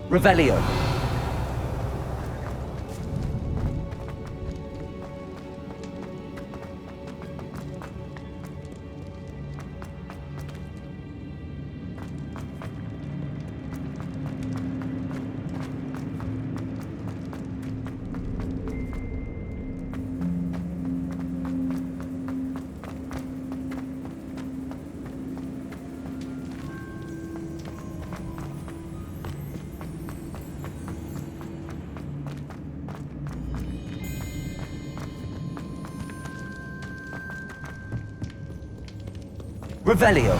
Revelio. Revelio.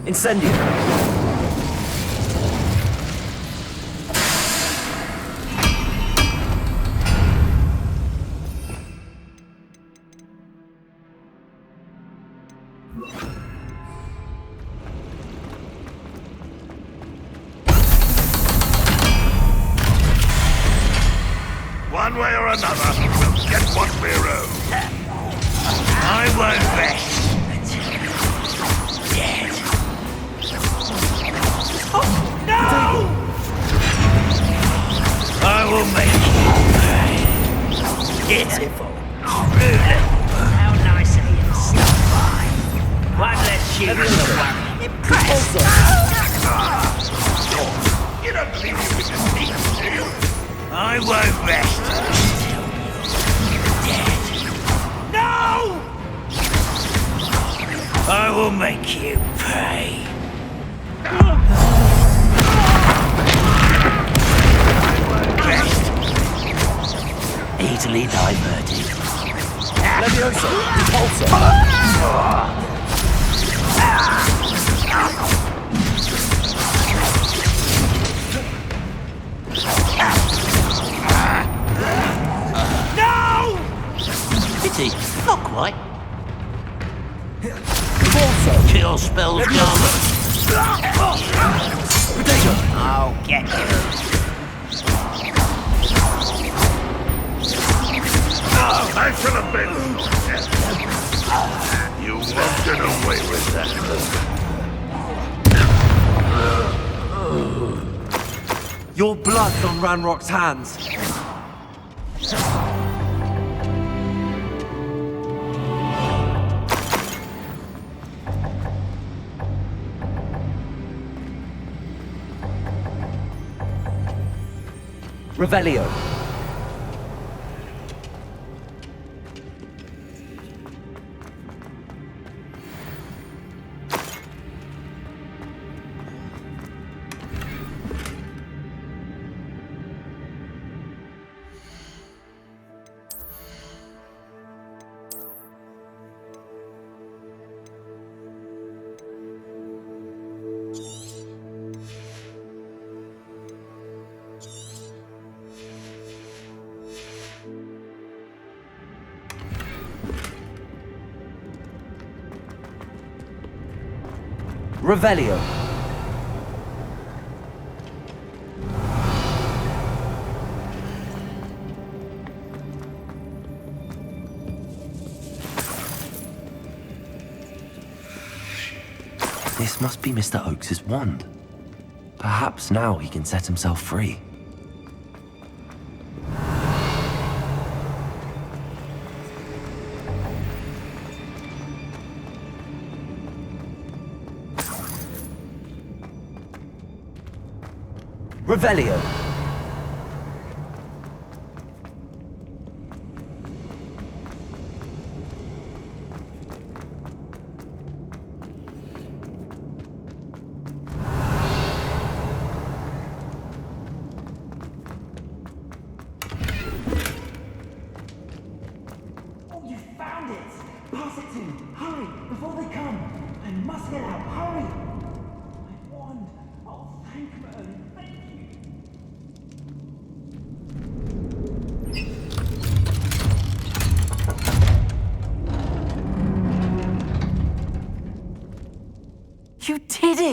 Incendio. One way or another, we'll get what we're owed. I won't rest. No! I will make you pay. Pitiful. Rude. How nice of you to stop by. One less you to worry. Impressed. You don't believe you can defeat, do you? I won't rest until you're dead. No! I will make you pay. Easily diverted. Levioso. Repulsor. No! Pity, not quite. Repulsor. Kill spells gone. Potato. I'll get you. I should have been. You won't get away with that. Your blood's on Ranrock's hands. Revelio. Revelio. This must be Mr. Oakes's wand. Perhaps now he can set himself free. Revelio. Oh, you found it! Pass it to me! Hurry! Before they come! I must get out! Hurry! My wand! Oh, thank Merlin! Thank you!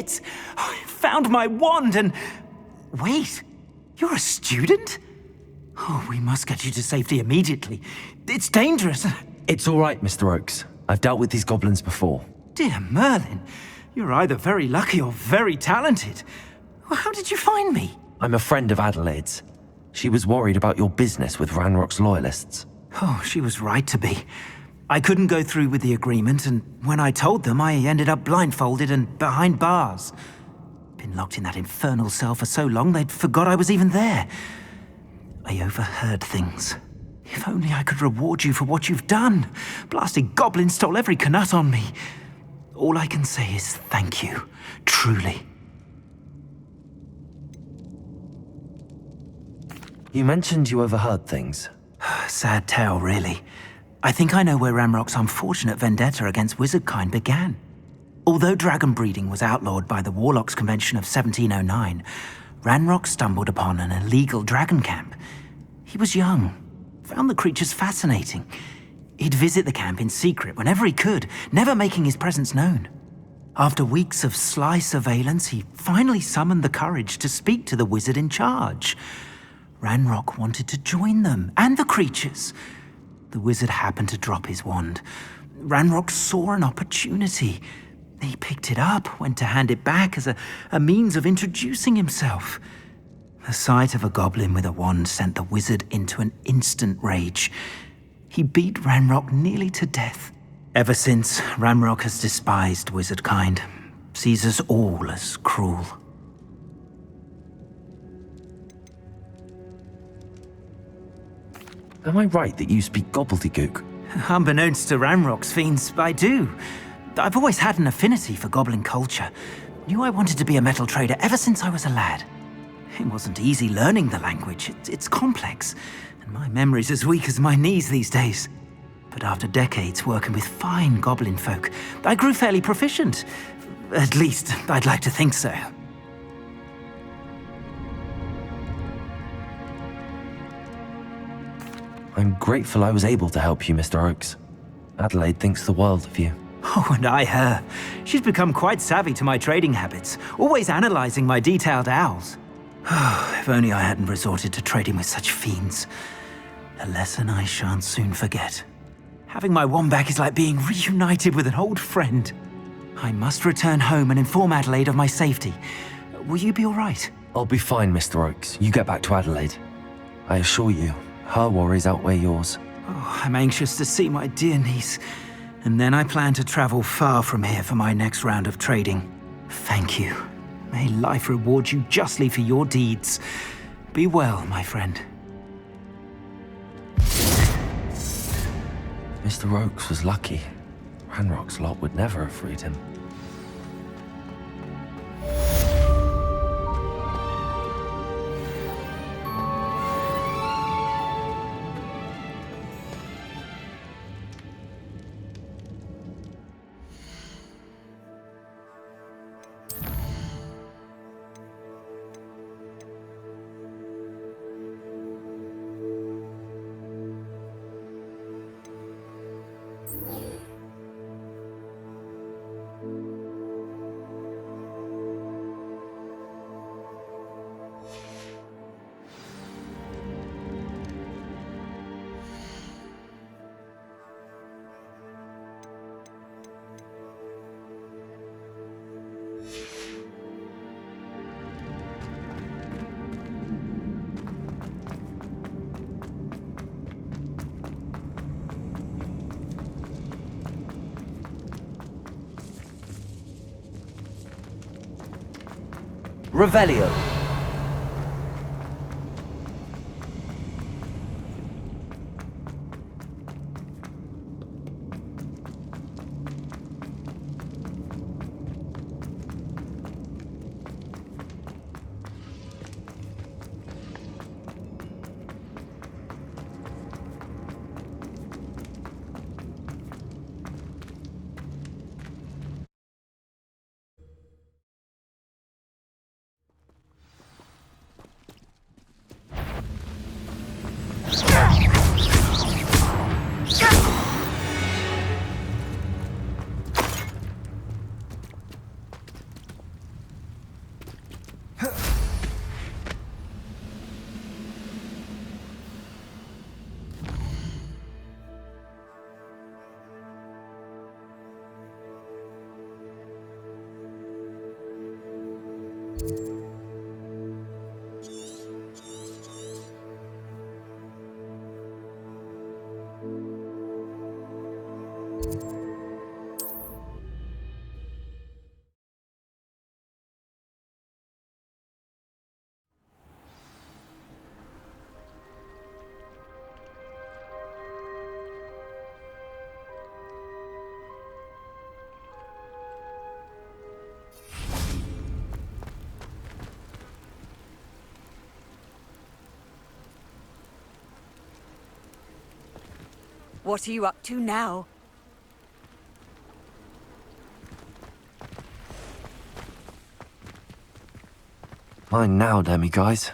it! I found my wand and... Wait, you're a student? Oh, we must get you to safety immediately. It's dangerous. It's all right, Mr. Oakes. I've dealt with these goblins before. Dear Merlin, you're either very lucky or very talented. Well, how did you find me? I'm a friend of Adelaide's. She was worried about your business with Ranrock's loyalists. Oh, she was right to be. I couldn't go through with the agreement, and when I told them, I ended up blindfolded and behind bars. Been locked in that infernal cell for so long, they'd forgot I was even there. I overheard things. If only I could reward you for what you've done. Blasted goblins stole every Knut on me. All I can say is thank you, truly. You mentioned you overheard things. Sad tale, really. I think I know where Ranrock's unfortunate vendetta against wizardkind began. Although dragon breeding was outlawed by the Warlocks Convention of 1709, Ranrock stumbled upon an illegal dragon camp. He was young, found the creatures fascinating. He'd visit the camp in secret whenever he could, never making his presence known. After weeks of sly surveillance, he finally summoned the courage to speak to the wizard in charge. Ranrock wanted to join them, and the creatures. The wizard happened to drop his wand. Ranrock saw an opportunity. He picked it up, went to hand it back as a means of introducing himself. The sight of a goblin with a wand sent the wizard into an instant rage. He beat Ranrock nearly to death. Ever since, Ranrock has despised wizardkind, sees us all as cruel. Am I right that you speak gobbledygook? Unbeknownst to Ranrock's fiends, I do. I've always had an affinity for goblin culture. Knew I wanted to be a metal trader ever since I was a lad. It wasn't easy learning the language. It's complex, and my memory's as weak as my knees these days. But after decades working with fine goblin folk, I grew fairly proficient. At least, I'd like to think so. I'm grateful I was able to help you, Mr. Oakes. Adelaide thinks the world of you. Oh, and I her. She's become quite savvy to my trading habits, always analyzing my detailed owls. If only I hadn't resorted to trading with such fiends. A lesson I shan't soon forget. Having my wand back is like being reunited with an old friend. I must return home and inform Adelaide of my safety. Will you be all right? I'll be fine, Mr. Oakes. You get back to Adelaide. I assure you, her worries outweigh yours. Oh, I'm anxious to see my dear niece. And then I plan to travel far from here for my next round of trading. Thank you. May life reward you justly for your deeds. Be well, my friend. Mr. Oakes was lucky. Ranrock's lot would never have freed him. Revelio. What are you up to now? Mine now, Demi, guys.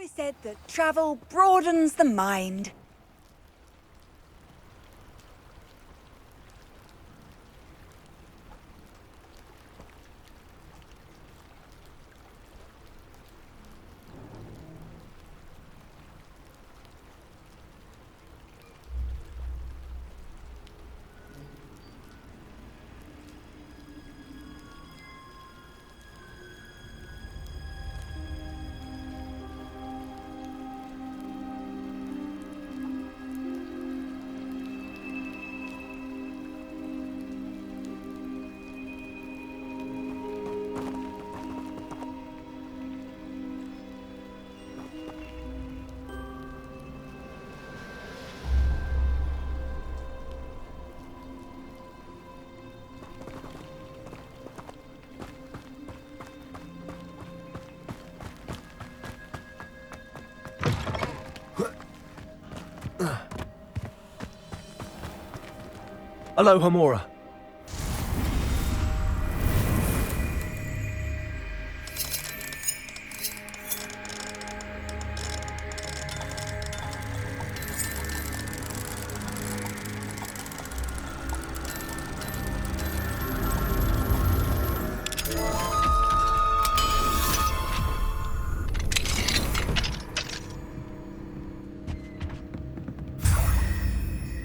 Always said that travel broadens the mind. Hello, Hamura.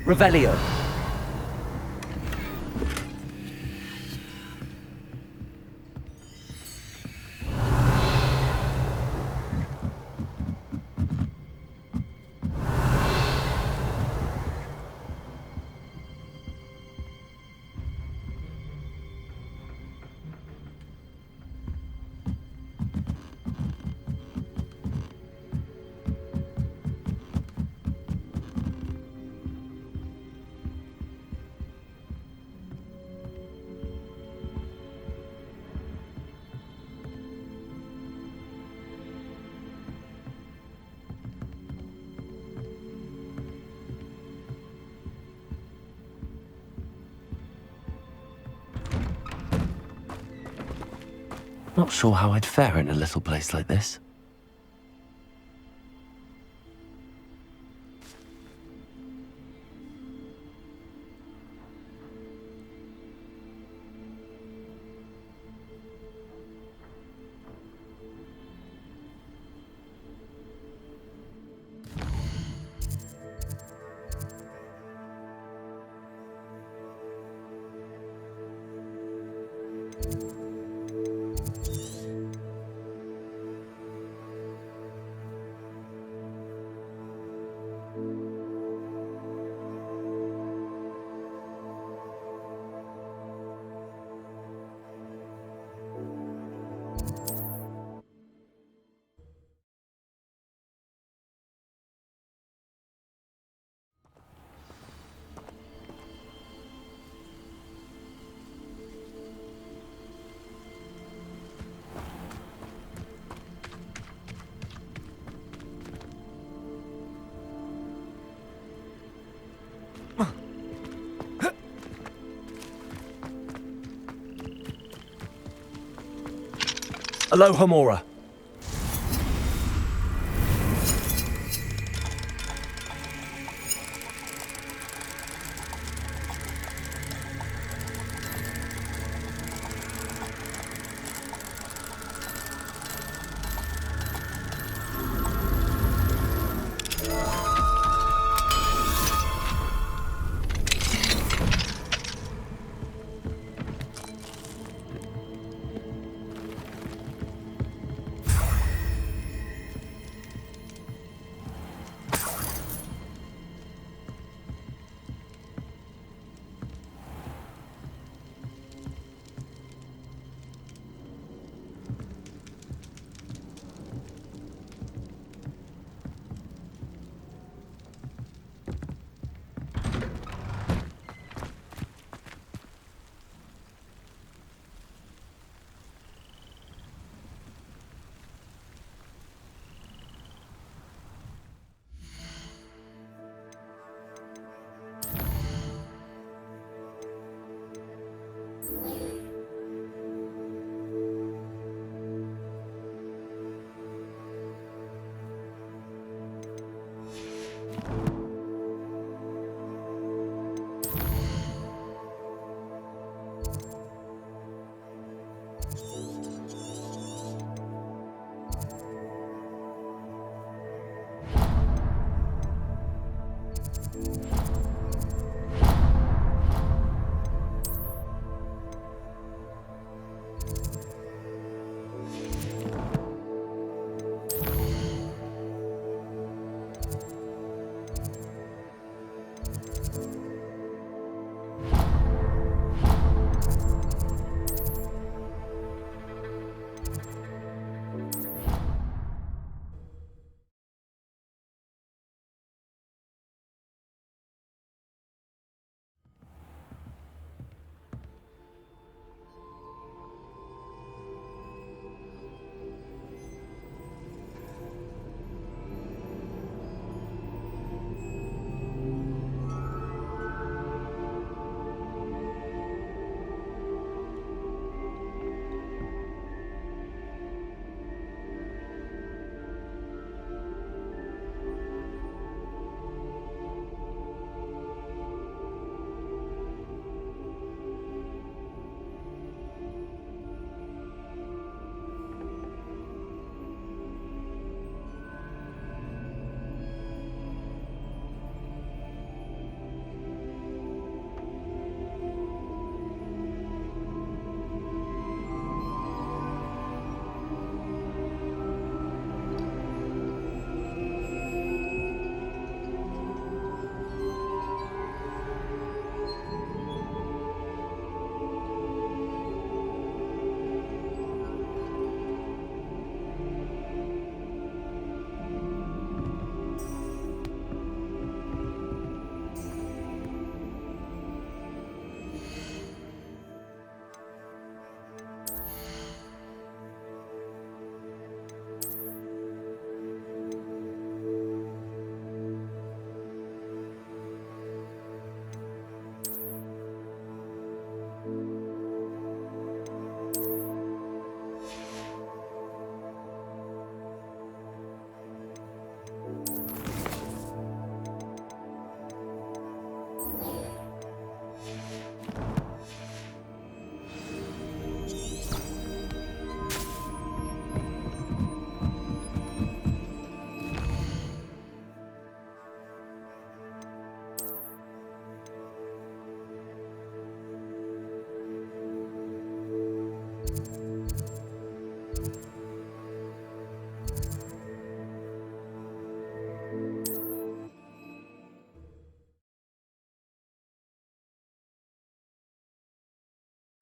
Revelio. Not sure how I'd fare in a little place like this. Aloha Mora.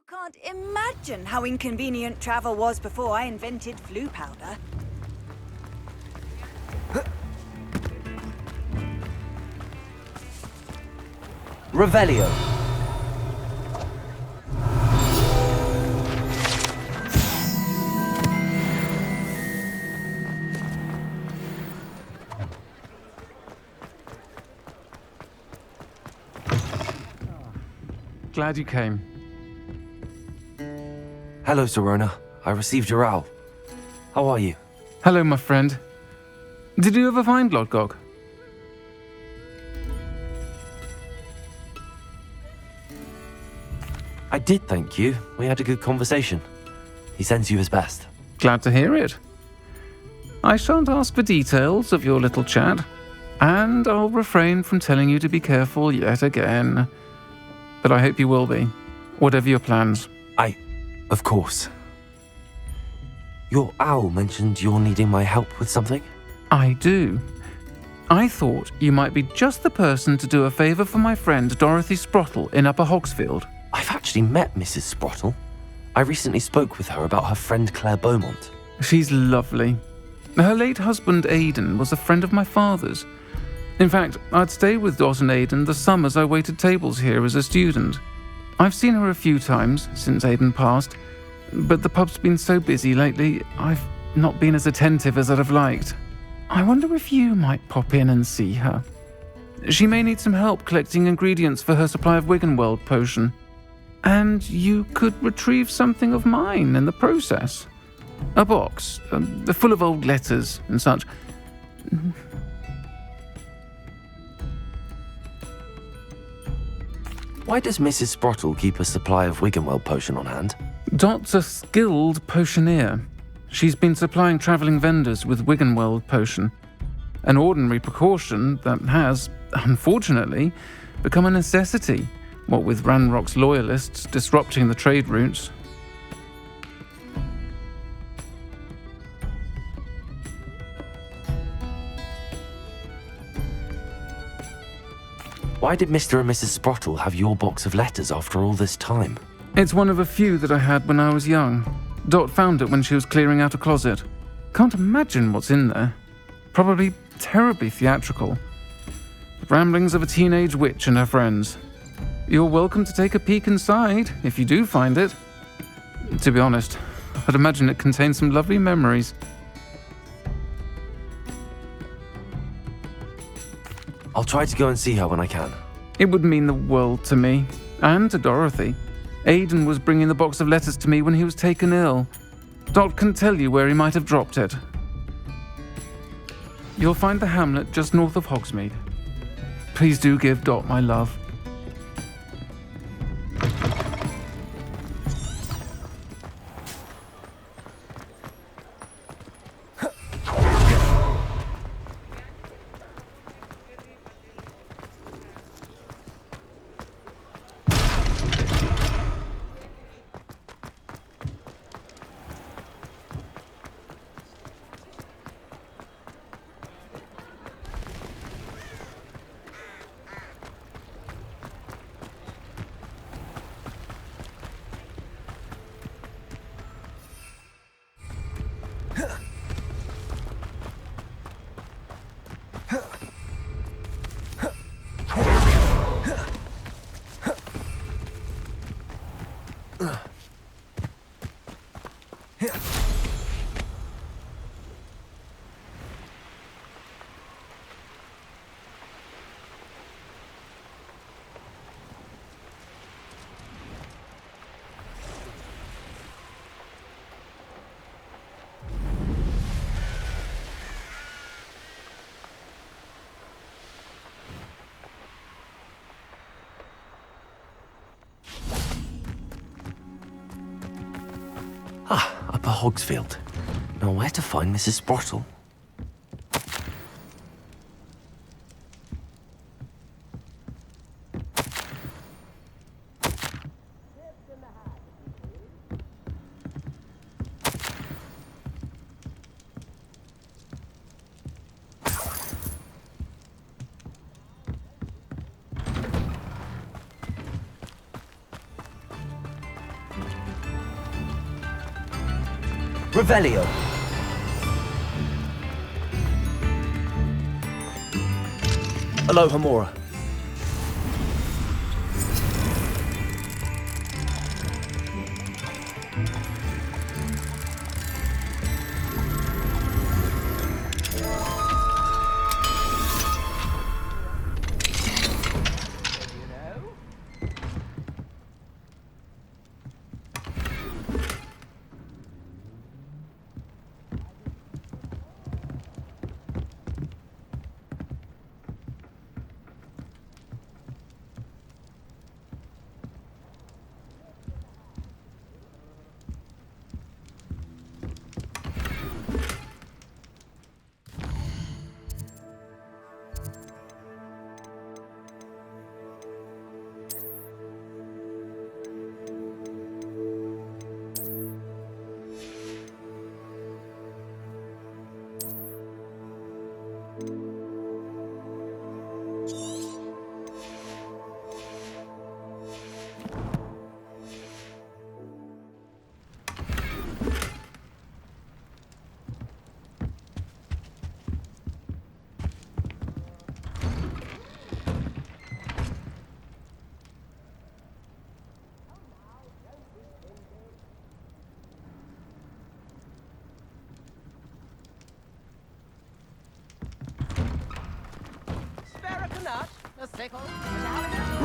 Can't imagine how inconvenient travel was before I invented flu powder. Revelio. Glad you came. Hello, Serona. I received your owl. How are you? Hello, my friend. Did you ever find Lodgok? I did, thank you. We had a good conversation. He sends you his best. Glad to hear it. I shan't ask for details of your little chat, and I'll refrain from telling you to be careful yet again. But I hope you will be, whatever your plans. Of course. Your owl mentioned you're needing my help with something? I do. I thought you might be just the person to do a favour for my friend Dorothy Sprottle in Upper Hogsfield. I've actually met Mrs. Sprottle. I recently spoke with her about her friend Claire Beaumont. She's lovely. Her late husband Aidan was a friend of my father's. In fact, I'd stay with Dot and Aidan the summers I waited tables here as a student. I've seen her a few times since Aidan passed, but the pub's been so busy lately, I've not been as attentive as I'd have liked. I wonder if you might pop in and see her. She may need some help collecting ingredients for her supply of Wiggenweld potion. And you could retrieve something of mine in the process. A box, full of old letters and such. Why does Mrs. Sprottle keep a supply of Wiggenweld potion on hand? Dot's a skilled potioneer. She's been supplying travelling vendors with Wiggenweld potion. An ordinary precaution that has, unfortunately, become a necessity, what with Ranrock's loyalists disrupting the trade routes. Why did Mr. and Mrs. Sprottle have your box of letters after all this time? It's one of a few that I had when I was young. Dot found it when she was clearing out a closet. Can't imagine what's in there. Probably terribly theatrical. The ramblings of a teenage witch and her friends. You're welcome to take a peek inside, if you do find it. To be honest, I'd imagine it contains some lovely memories. I'll try to go and see her when I can. It would mean the world to me, and to Dorothy. Aidan was bringing the box of letters to me when he was taken ill. Dot can tell you where he might have dropped it. You'll find the hamlet just north of Hogsmeade. Please do give Dot my love. Upper Hogsfield. Now where to find Mrs. Sprottle? Revelio. Aloha Mora.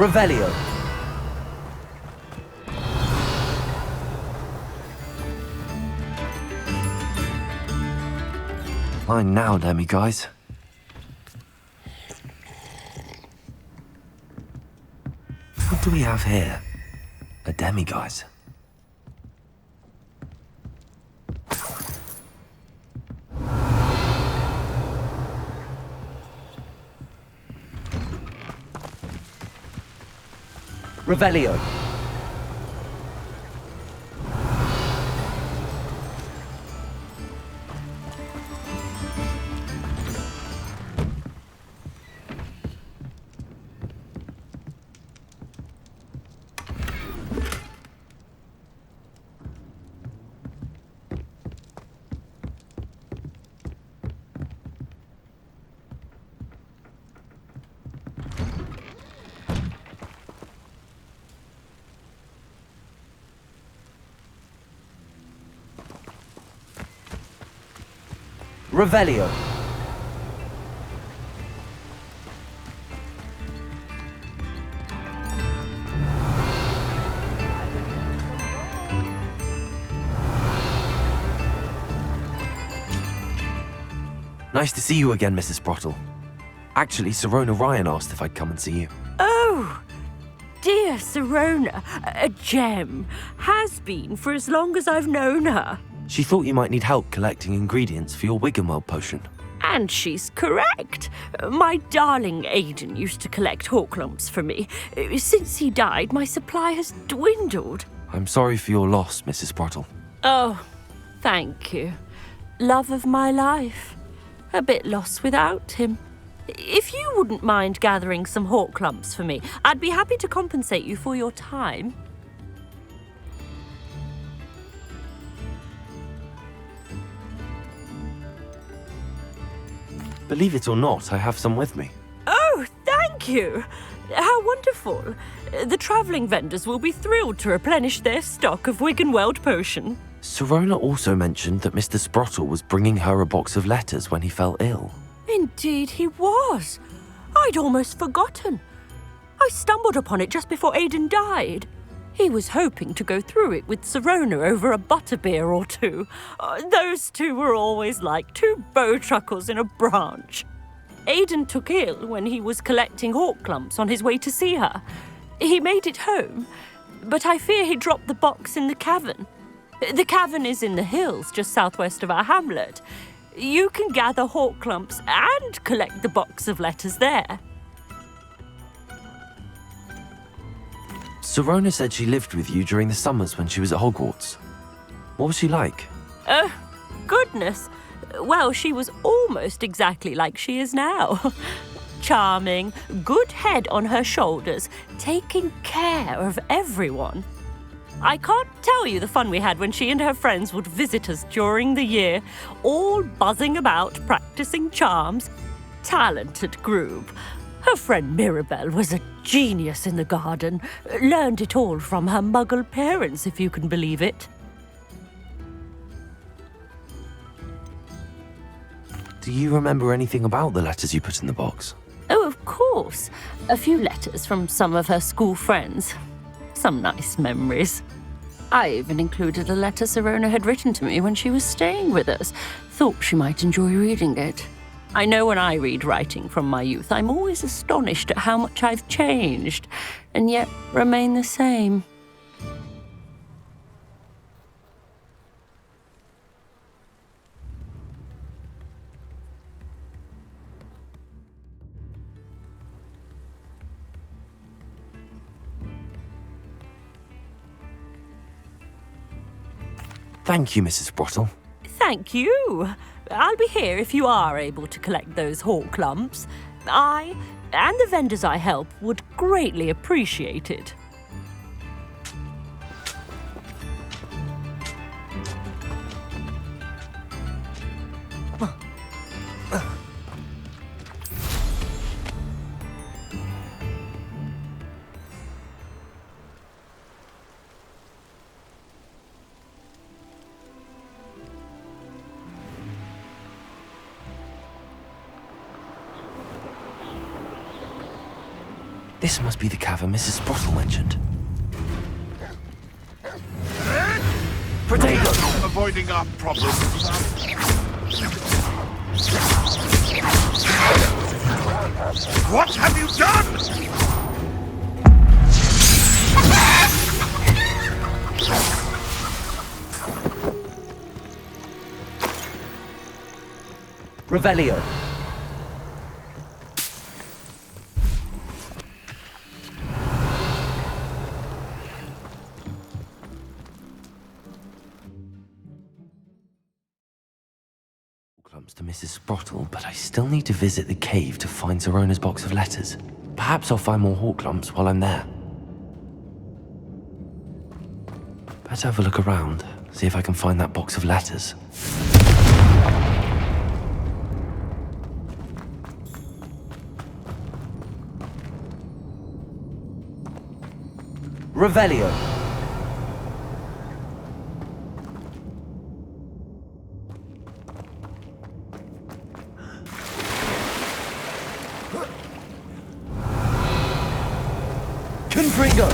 Revelio. Fine now, Demi guys. What do we have here? A demiguise. Revelio. Revelio. Nice to see you again, Mrs. Sprottle. Actually, Sirona Ryan asked if I'd come and see you. Oh, dear Sirona, a gem. Has been for as long as I've known her. She thought you might need help collecting ingredients for your Wiggenweld potion. And she's correct. My darling Aidan used to collect hawk lumps for me. Since he died, my supply has dwindled. I'm sorry for your loss, Mrs. Sprottle. Oh, thank you. Love of my life. A bit lost without him. If you wouldn't mind gathering some hawk lumps for me, I'd be happy to compensate you for your time. Believe it or not, I have some with me. Oh, thank you. How wonderful. The travelling vendors will be thrilled to replenish their stock of Wiggenweld potion. Sirona also mentioned that Mr. Sprottle was bringing her a box of letters when he fell ill. Indeed he was. I'd almost forgotten. I stumbled upon it just before Aidan died. He was hoping to go through it with Sirona over a butterbeer or two. Those two were always like two bowtruckles in a branch. Aidan took ill when he was collecting hawk lumps on his way to see her. He made it home, but I fear he dropped the box in the cavern. The cavern is in the hills just southwest of our hamlet. You can gather hawk lumps and collect the box of letters there. Sirona said she lived with you during the summers when she was at Hogwarts. What was she like? Goodness. Well, she was almost exactly like she is now. Charming, good head on her shoulders, taking care of everyone. I can't tell you the fun we had when she and her friends would visit us during the year, all buzzing about, practicing charms. Talented group. Her friend Mirabelle was a genius in the garden. Learned it all from her muggle parents, if you can believe it. Do you remember anything about the letters you put in the box? Oh, of course. A few letters from some of her school friends. Some nice memories. I even included a letter Sirona had written to me when she was staying with us. Thought she might enjoy reading it. I know when I read writing from my youth, I'm always astonished at how much I've changed, and yet remain the same. Thank you, Mrs. Sprottle. Thank you. I'll be here if you are able to collect those hawk lumps. I, and the vendors I help, would greatly appreciate it. This must be the cavern Mrs. Sprottle mentioned. Potato! Avoiding our problems. What have you done? Revelio. Clumps to Mrs. Sprottle, but I still need to visit the cave to find Sirona's box of letters. Perhaps I'll find more hawk lumps while I'm there. Better have a look around, see if I can find that box of letters. Revelio. Confringo.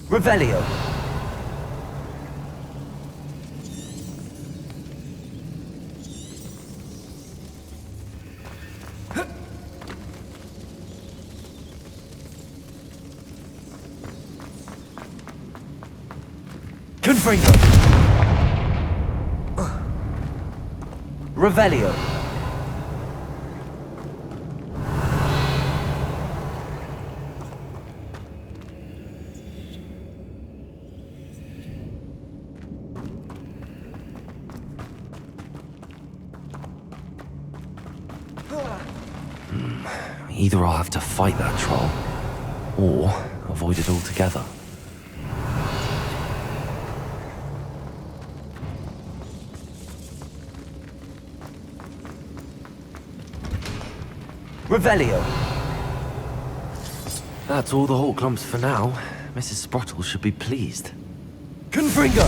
Revelio. Confringo. Revelio. Either I'll have to fight that troll, or avoid it altogether. Revelio. That's all the hawk lumps for now. Mrs. Sprottle should be pleased. Confringo.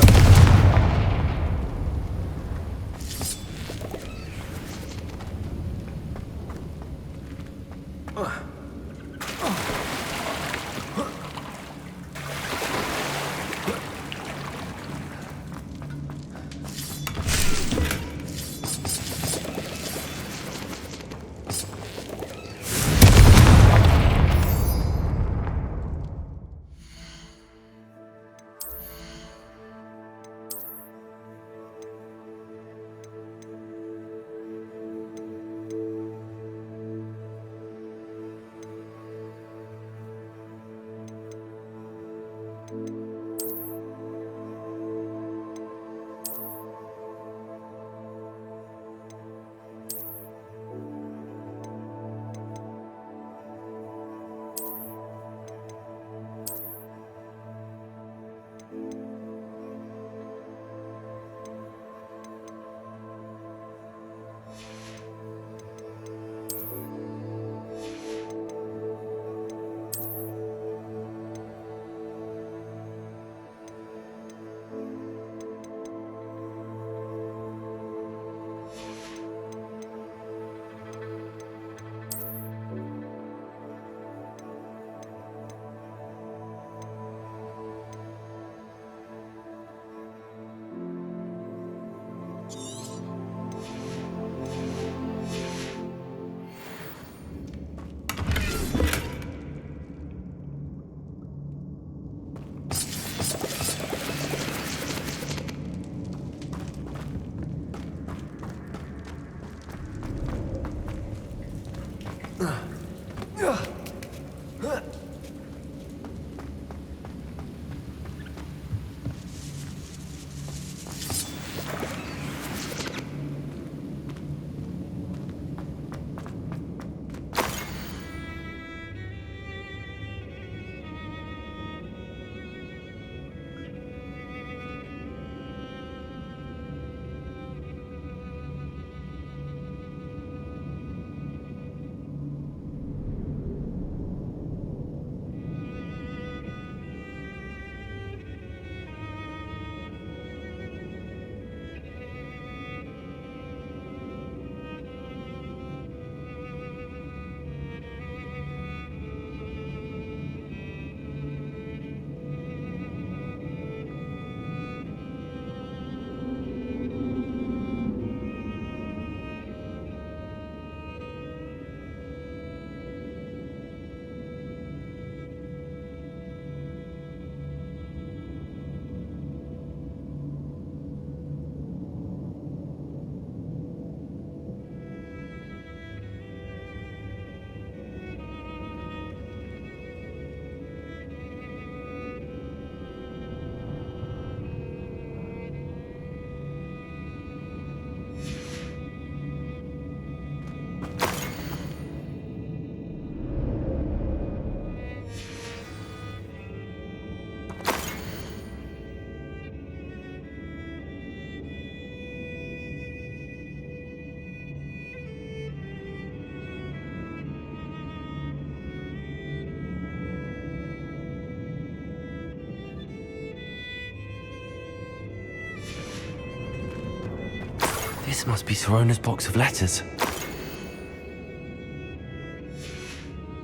This must be Sirona's box of letters.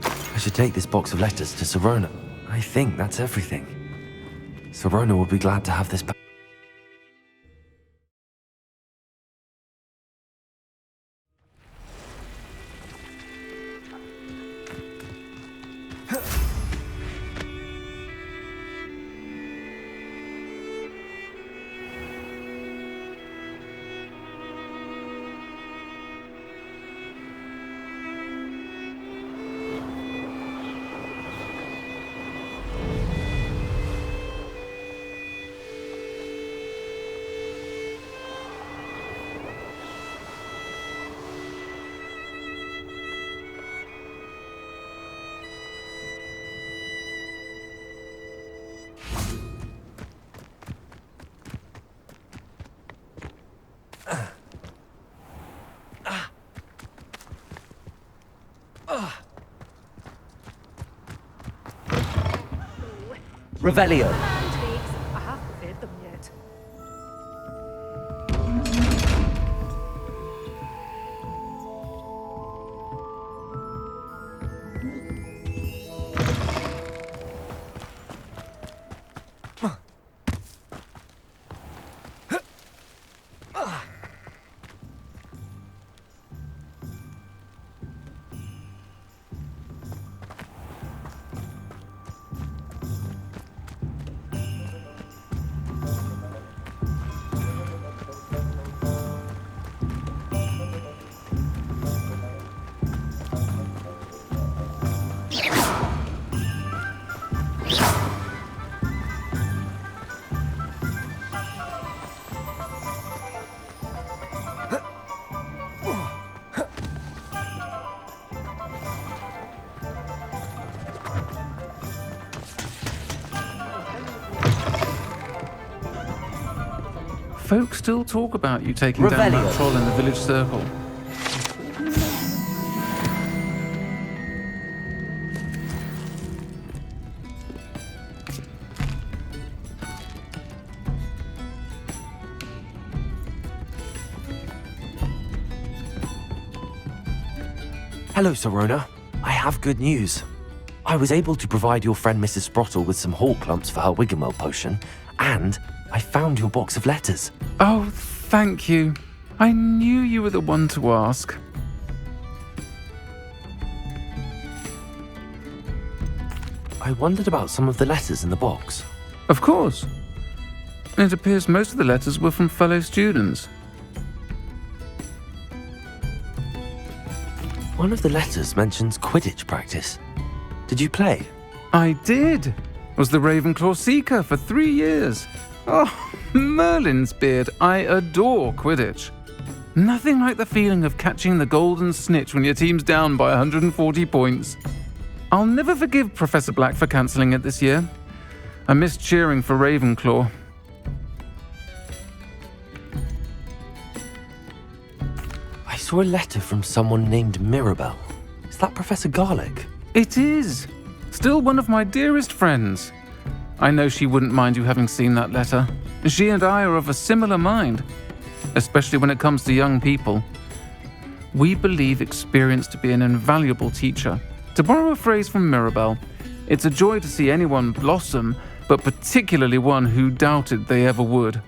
I should take this box of letters to Sirona. I think that's everything. Sirona will be glad to have this back. Revelio. I haven't fed them yet. Folk still talk about you taking down that troll in the village circle. Hello, Sirona. I have good news. I was able to provide your friend Mrs. Sprottle with some hall clumps for her Wiggenwell potion, and I found your box of letters. Oh, thank you. I knew you were the one to ask. I wondered about some of the letters in the box. Of course. It appears most of the letters were from fellow students. One of the letters mentions Quidditch practice. Did you play? I did. Was the Ravenclaw Seeker for 3 years. Oh, Merlin's beard, I adore Quidditch. Nothing like the feeling of catching the golden snitch when your team's down by 140 points. I'll never forgive Professor Black for cancelling it this year. I missed cheering for Ravenclaw. I saw a letter from someone named Mirabelle. Is that Professor Garlick? It is. Still one of my dearest friends. I know she wouldn't mind you having seen that letter. She and I are of a similar mind, especially when it comes to young people. We believe experience to be an invaluable teacher. To borrow a phrase from Mirabelle, it's a joy to see anyone blossom, but particularly one who doubted they ever would.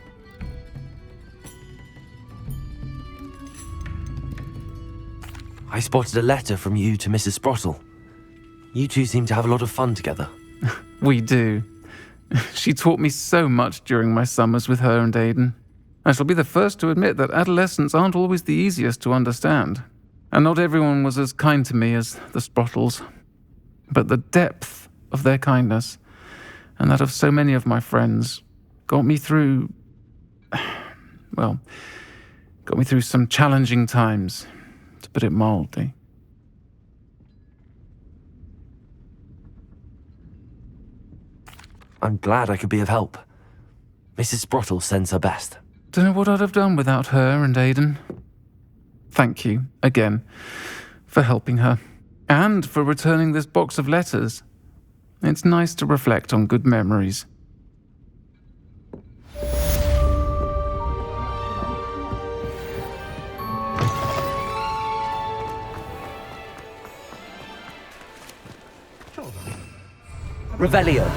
I spotted a letter from you to Mrs. Sprottle. You two seem to have a lot of fun together. We do. She taught me so much during my summers with her and Aidan. I shall be the first to admit that adolescents aren't always the easiest to understand, and not everyone was as kind to me as the Sprottles. But the depth of their kindness, and that of so many of my friends, got me through some challenging times, to put it mildly. I'm glad I could be of help. Mrs. Sprottle sends her best. Don't know what I'd have done without her and Aidan. Thank you, again, for helping her, and for returning this box of letters. It's nice to reflect on good memories. Revelio.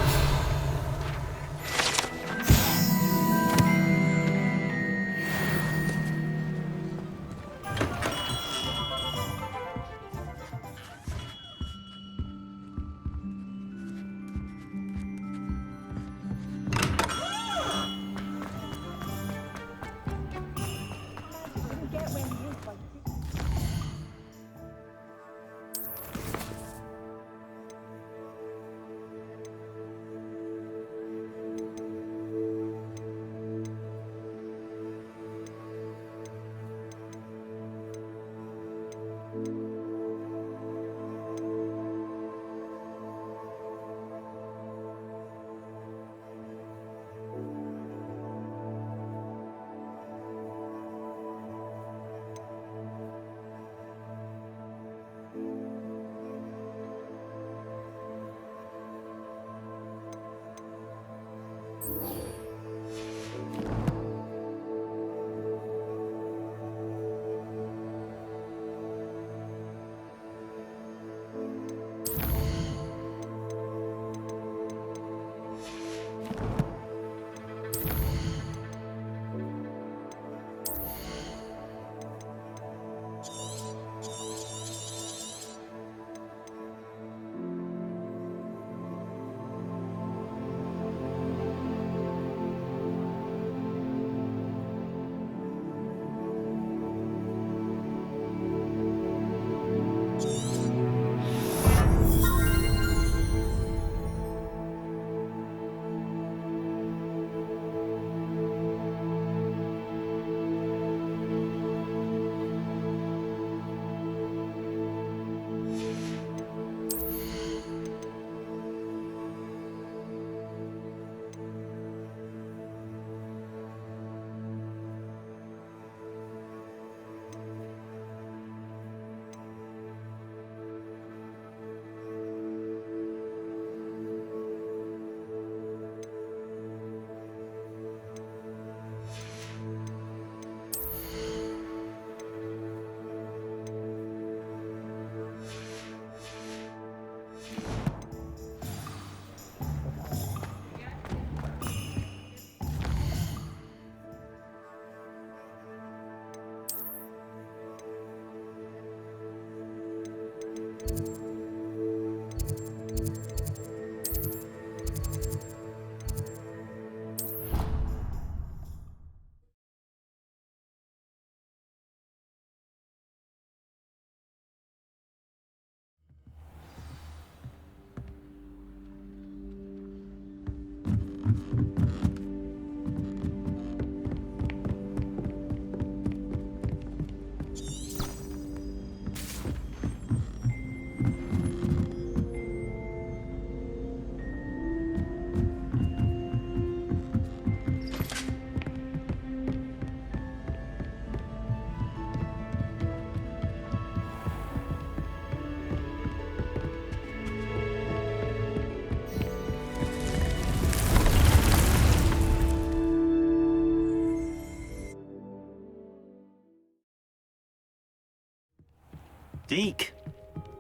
Deke.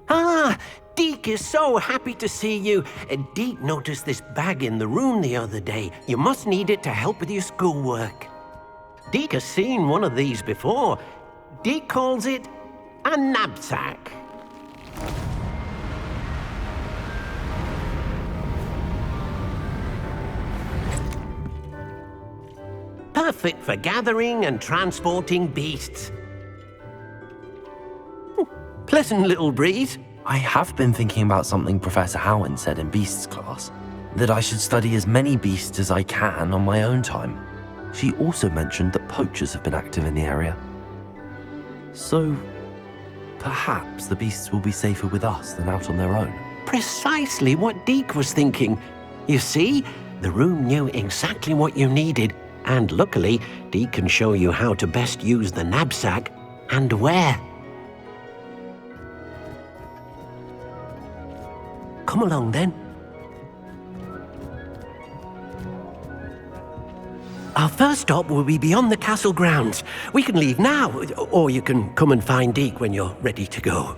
Ah, Deke is so happy to see you. Deke noticed this bag in the room the other day. You must need it to help with your schoolwork. Deke has seen one of these before. Deke calls it a knapsack. Perfect for gathering and transporting beasts. Pleasant little breeze. I have been thinking about something Professor Howen said in Beasts class, that I should study as many beasts as I can on my own time. She also mentioned that poachers have been active in the area. So, perhaps the beasts will be safer with us than out on their own. Precisely what Deke was thinking. You see, the room knew exactly what you needed, and luckily, Deke can show you how to best use the knapsack and where. Come along then. Our first stop will be beyond the castle grounds. We can leave now, or you can come and find Deke when you're ready to go.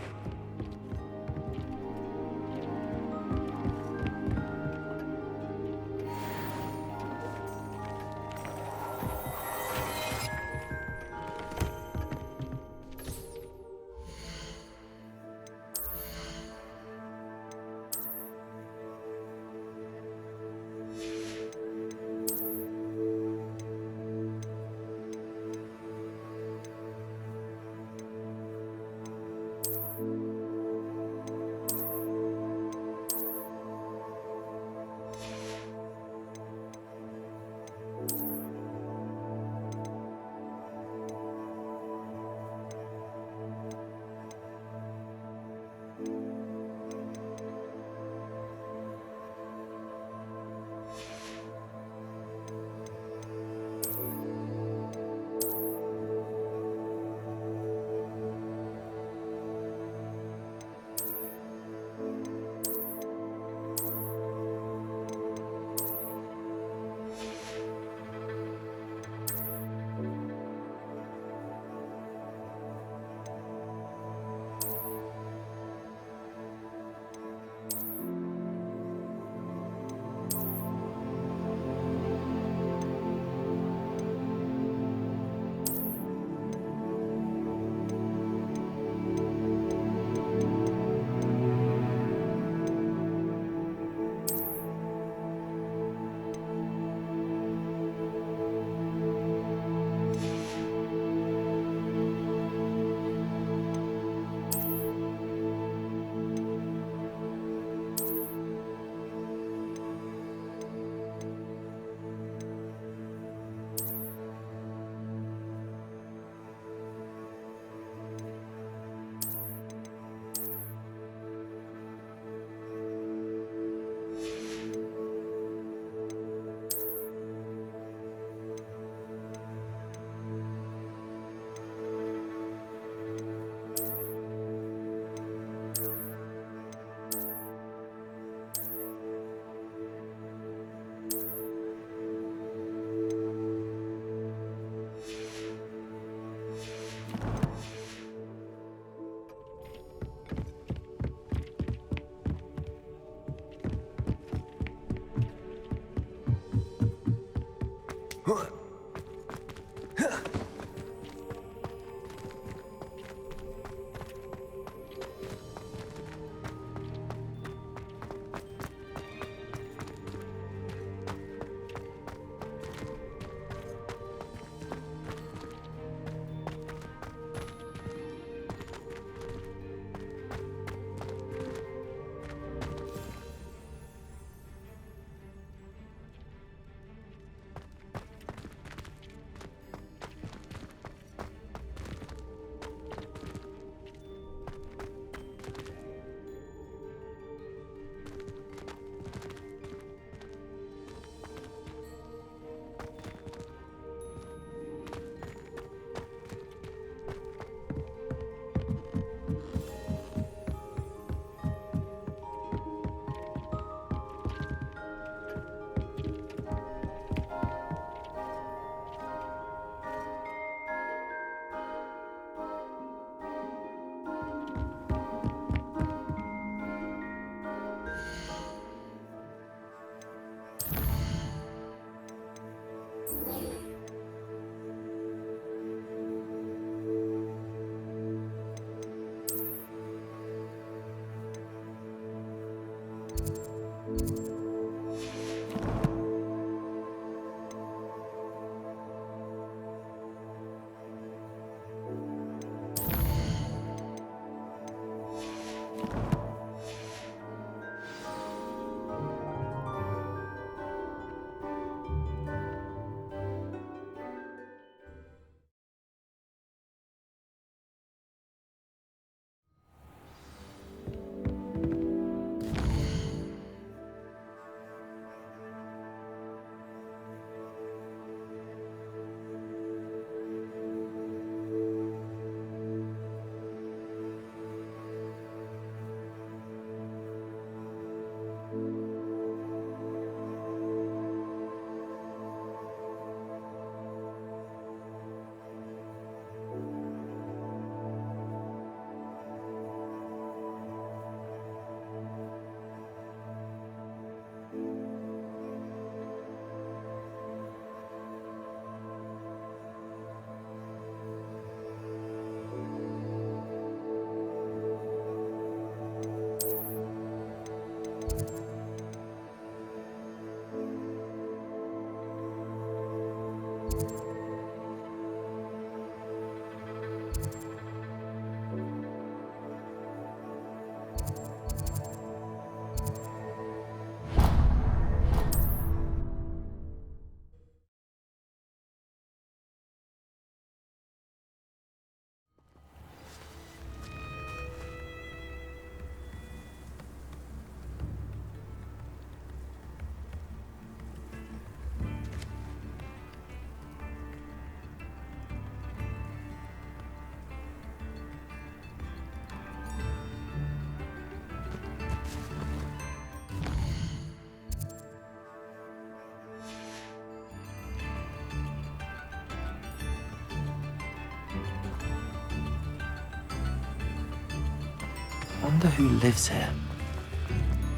Wonder who lives here.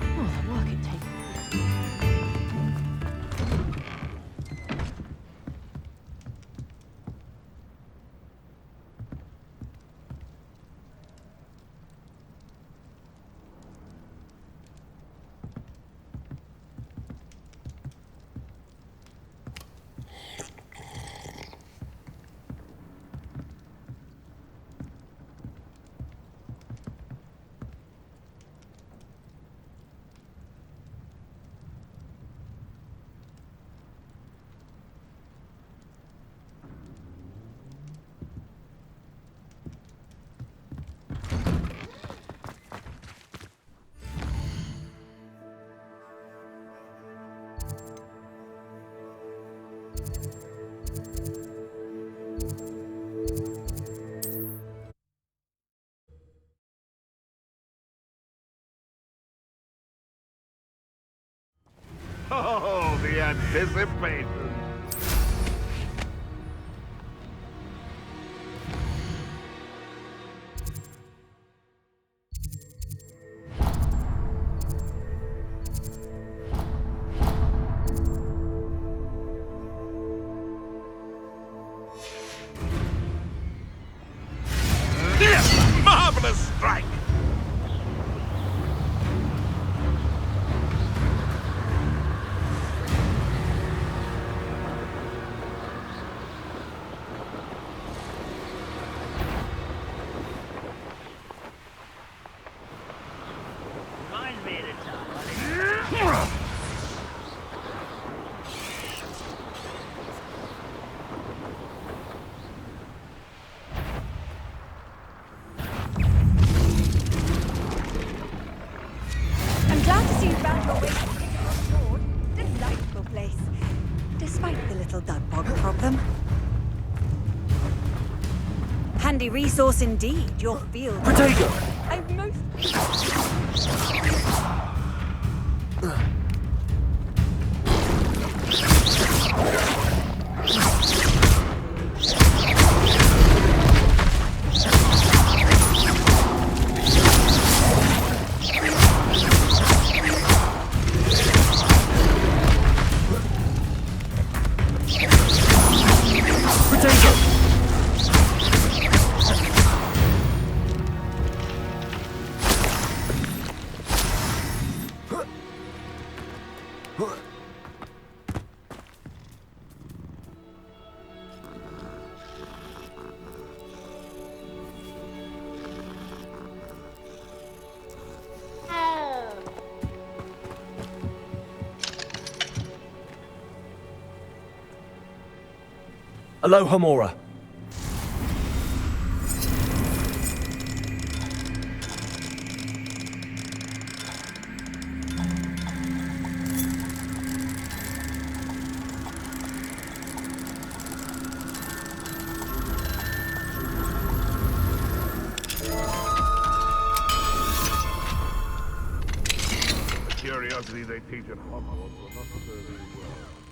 Oh, the work it takes. Oh, the anticipation. Marvelous strike! Reminds me of the time. I'm glad to see you found your way to Hogwarts Sword. Delightful place, despite the little dug bog problem. Handy resource indeed, your field. Protego! I've most... Aloha, Mora. The curiosity they teach at Hogwarts will not serve you well.